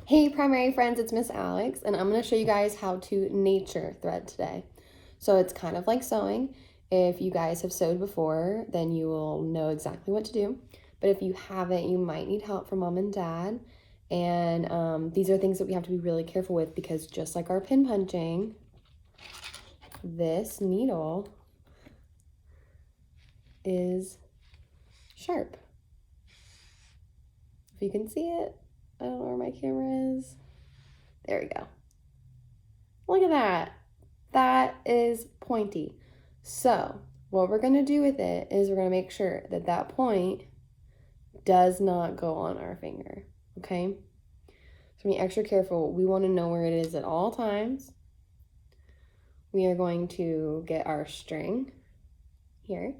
Hey primary friends, it's Miss Alex, and I'm going to show you guys how to nature thread today. So it's kind of like sewing. If you guys have sewed before, then you will know exactly what to do. But if you haven't, you might need help from mom and dad. And these are things that we have to be really careful with because just like our pin punching, this needle is sharp. If you can see it, I don't know where my camera is. There we go. Look at that. That is pointy. So what we're going to do with it is we're going to make sure that that point does not go on our finger, okay? So be extra careful. We want to know where it is at all times. We are going to get our string here.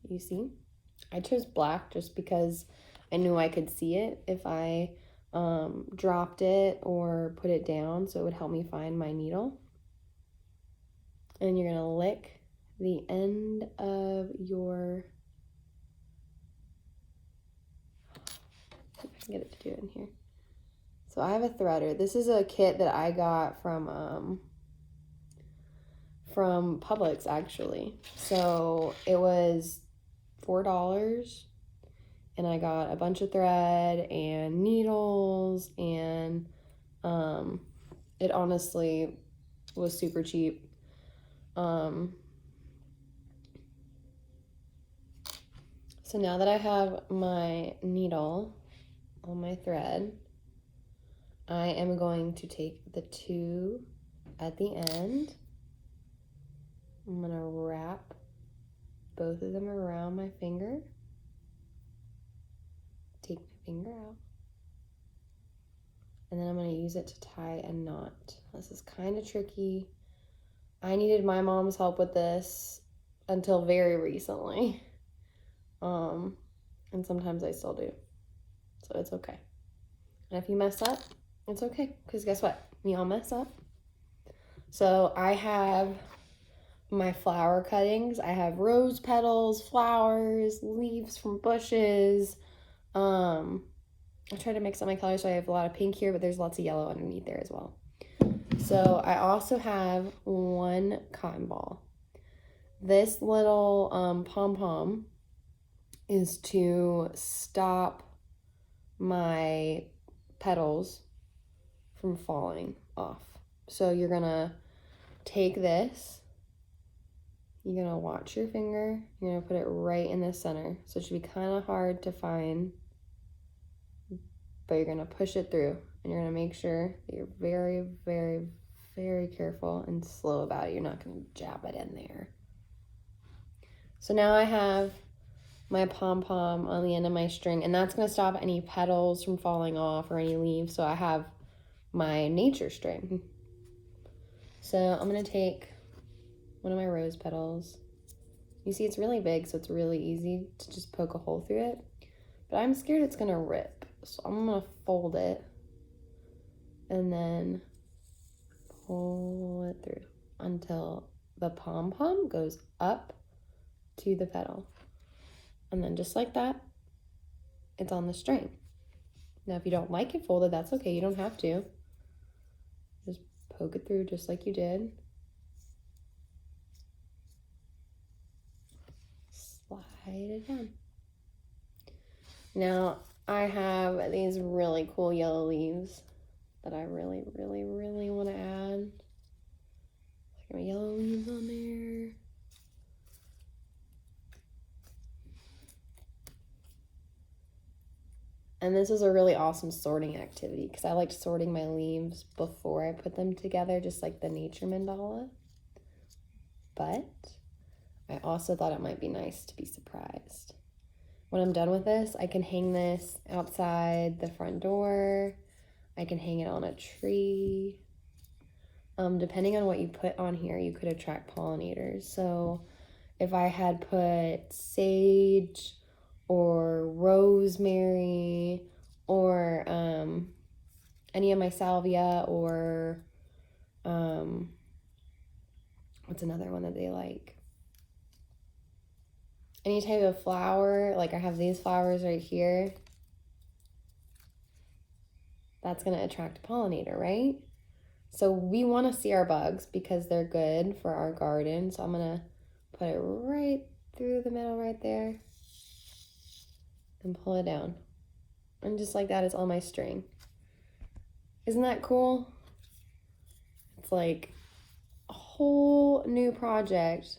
You see? I chose black just because I knew I could see it if I dropped it or put it down, so it would help me find my needle. And you're gonna lick the end of your, see if I can get it to do it in here. So I have a threader. This is a kit that I got from Publix actually. So it was $4 and I got a bunch of thread and needles and it honestly was super cheap. So now that I have my needle on my thread, I am going to take the two at the end. I'm gonna wrap both of them around my finger. Take my finger out. And then I'm gonna use it to tie a knot. This is kind of tricky. I needed my mom's help with this until very recently. And sometimes I still do. So it's okay. And if you mess up, it's okay. Because guess what? We all mess up. So I have my flower cuttings. I have rose petals, flowers, leaves from bushes. I try to mix up my colors, so I have a lot of pink here, but there's lots of yellow underneath there as well. So I also have one cotton ball. This little pom-pom is to stop my petals from falling off. So you're gonna take this, you're gonna watch your finger, you're gonna put it right in the center. So it should be kind of hard to find, but you're gonna push it through and you're gonna make sure that you're very, very, very careful and slow about it. You're not gonna jab it in there. So now I have my pom-pom on the end of my string, and that's gonna stop any petals from falling off or any leaves. So I have my nature string. So I'm gonna take one of my rose petals. You see it's really big, so it's really easy to just poke a hole through it. But I'm scared it's gonna rip. So I'm gonna fold it and then pull it through until the pom-pom goes up to the petal. And then just like that, it's on the string. Now if you don't like it folded, that's okay, you don't have to. Just poke it through just like you did. Slide it down. Now I have these really cool yellow leaves that I really, really, really want to add. Like my yellow leaves on there. And this is a really awesome sorting activity because I liked sorting my leaves before I put them together, just like the nature mandala. But I also thought it might be nice to be surprised. When I'm done with this, I can hang this outside the front door. I can hang it on a tree. Depending on what you put on here, you could attract pollinators. So if I had put sage or rosemary or any of my salvia or what's another one that they like? Any type of flower, like I have these flowers right here. that's going to attract a pollinator, right? So we want to see our bugs because they're good for our garden. So I'm going to put it right through the middle right there and pull it down. And just like that is all my string. Isn't that cool? It's like a whole new project.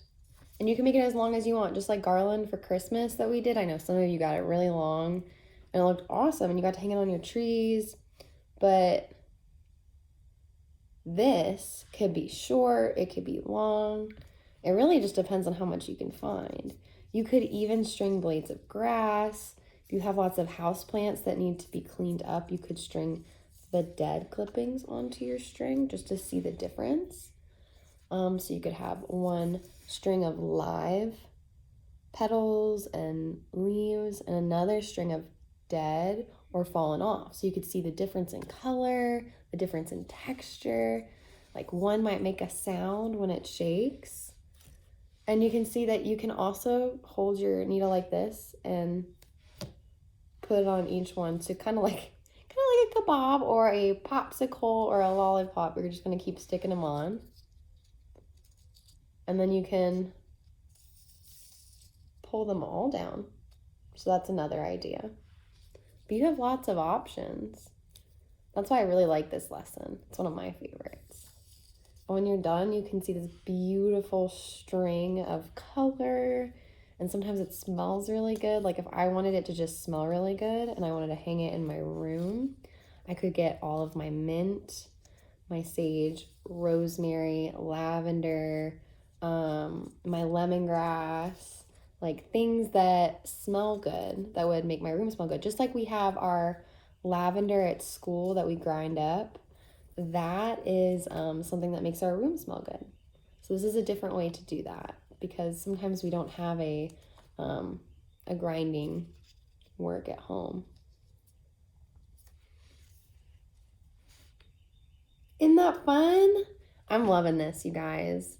And you can make it as long as you want, just like garland for Christmas that we did. I know some of you got it really long and it looked awesome and you got to hang it on your trees. But this could be short, it could be long. It really just depends on how much you can find. You could even string blades of grass. If you have lots of house plants that need to be cleaned up, you could string the dead clippings onto your string just to see the difference. So you could have one string of live petals and leaves and another string of dead or fallen off. So you could see the difference in color, the difference in texture. Like one might make a sound when it shakes. And you can see that you can also hold your needle like this and put it on each one. So kind of like a kebab or a popsicle or a lollipop. You're just going to keep sticking them on. And then you can pull them all down. So that's another idea. But you have lots of options. That's why I really like this lesson. It's one of my favorites. And when you're done, you can see this beautiful string of color. And sometimes it smells really good. Like if I wanted it to just smell really good and I wanted to hang it in my room, I could get all of my mint, my sage, rosemary, lavender, my lemongrass, like things that smell good that would make my room smell good. Just like we have our lavender at school that we grind up, that is something that makes our room smell good. So this is a different way to do that because sometimes we don't have a grinding work at home. Isn't that fun? I'm loving this, you guys.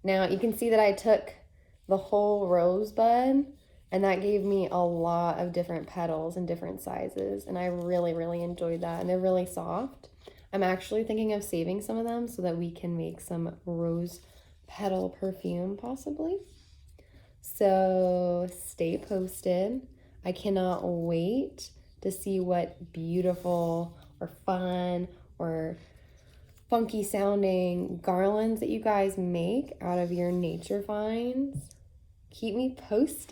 Now you can see that I took the whole rosebud and that gave me a lot of different petals and different sizes. And I really, really enjoyed that. And they're really soft. I'm actually thinking of saving some of them so that we can make some rose petal perfume possibly. So stay posted. I cannot wait to see what beautiful or fun or funky sounding garlands that you guys make out of your nature finds. Keep me posted.